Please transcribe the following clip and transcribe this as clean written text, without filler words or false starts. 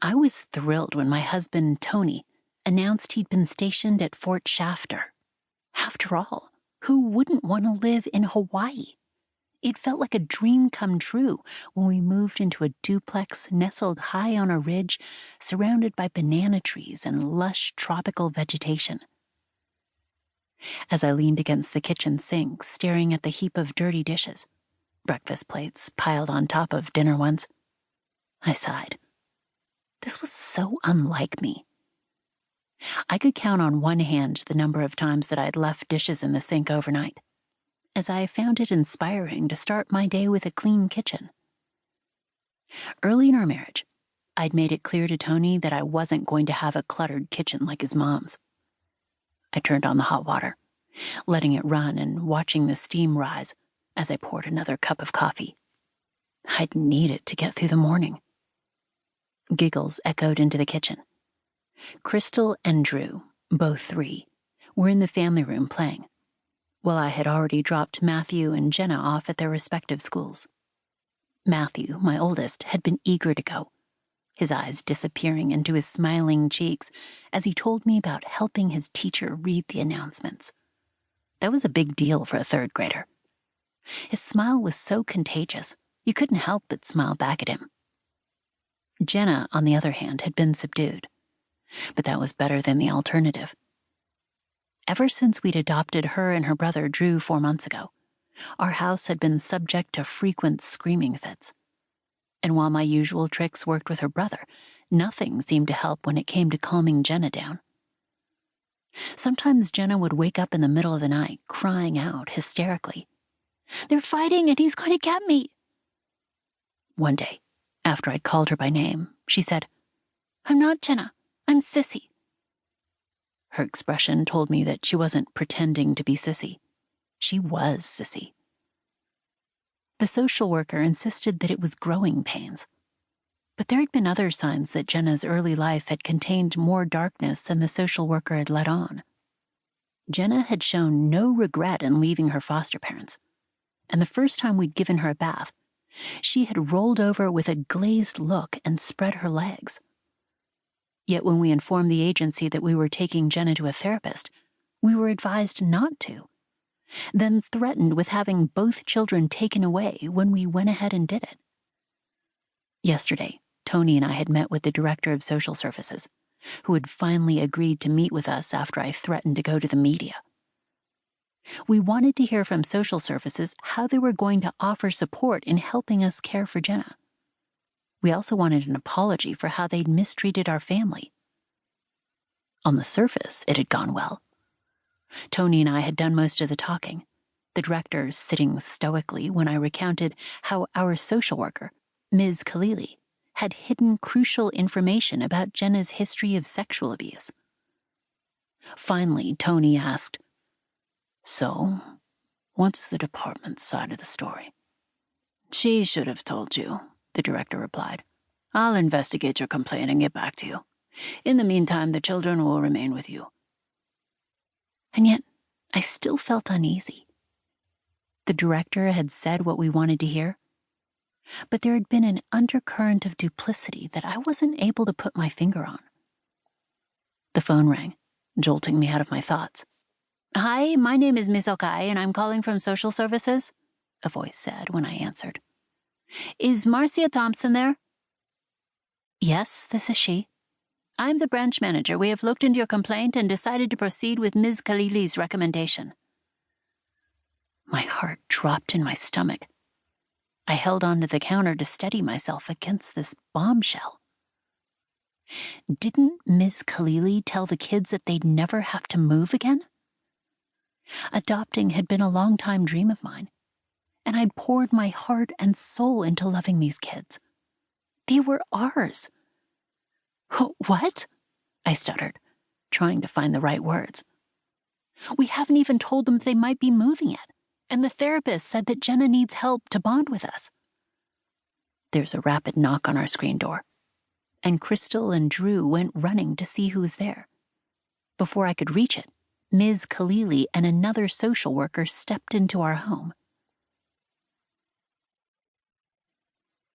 I was thrilled when my husband, Tony, announced he'd been stationed at Fort Shafter. After all, who wouldn't want to live in Hawaii? It felt like a dream come true when we moved into a duplex nestled high on a ridge, surrounded by banana trees and lush tropical vegetation. As I leaned against the kitchen sink, staring at the heap of dirty dishes, breakfast plates piled on top of dinner ones, I sighed. This was so unlike me. I could count on one hand the number of times that I'd left dishes in the sink overnight, as I found it inspiring to start my day with a clean kitchen. Early in our marriage, I'd made it clear to Tony that I wasn't going to have a cluttered kitchen like his mom's. I turned on the hot water, letting it run and watching the steam rise as I poured another cup of coffee. I'd need it to get through the morning. Giggles echoed into the kitchen. Crystal and Drew, both 3, were in the family room playing, while I had already dropped Matthew and Jenna off at their respective schools. Matthew, my oldest, had been eager to go, his eyes disappearing into his smiling cheeks as he told me about helping his teacher read the announcements. That was a big deal for a 3rd grader. His smile was so contagious, you couldn't help but smile back at him. Jenna, on the other hand, had been subdued, but that was better than the alternative. Ever since we'd adopted her and her brother Drew 4 months ago, our house had been subject to frequent screaming fits. And while my usual tricks worked with her brother, nothing seemed to help when it came to calming Jenna down. Sometimes Jenna would wake up in the middle of the night, crying out hysterically, "They're fighting and he's going to get me!" One day, after I'd called her by name, she said, "I'm not Jenna, I'm Sissy." Her expression told me that she wasn't pretending to be Sissy. She was Sissy. The social worker insisted that it was growing pains. But there had been other signs that Jenna's early life had contained more darkness than the social worker had let on. Jenna had shown no regret in leaving her foster parents, and the first time we'd given her a bath, she had rolled over with a glazed look and spread her legs. Yet when we informed the agency that we were taking Jenna to a therapist, we were advised not to, then threatened with having both children taken away when we went ahead and did it. Yesterday, Tony and I had met with the director of social services, who had finally agreed to meet with us after I threatened to go to the media. We wanted to hear from social services how they were going to offer support in helping us care for Jenna. We also wanted an apology for how they'd mistreated our family. On the surface, it had gone well. Tony and I had done most of the talking, the director sitting stoically when I recounted how our social worker, Ms. Khalili, had hidden crucial information about Jenna's history of sexual abuse. Finally, Tony asked, "So, what's the department's side of the story?" "She should have told you," the director replied. "I'll investigate your complaint and get back to you. In the meantime, the children will remain with you." And yet, I still felt uneasy. The director had said what we wanted to hear, but there had been an undercurrent of duplicity that I wasn't able to put my finger on. The phone rang, jolting me out of my thoughts. "Hi, my name is Miss Okai, and I'm calling from social services," a voice said when I answered. "Is Marcia Thompson there?" "Yes, this is she." "I'm the branch manager. We have looked into your complaint and decided to proceed with Ms. Khalili's recommendation." My heart dropped in my stomach. I held onto the counter to steady myself against this bombshell. Didn't Ms. Khalili tell the kids that they'd never have to move again? Adopting had been a long-time dream of mine, and I'd poured my heart and soul into loving these kids. They were ours. "What?" I stuttered, trying to find the right words. "We haven't even told them they might be moving yet, and the therapist said that Jenna needs help to bond with us." There's a rapid knock on our screen door, and Crystal and Drew went running to see who was there. Before I could reach it, Ms. Khalili and another social worker stepped into our home.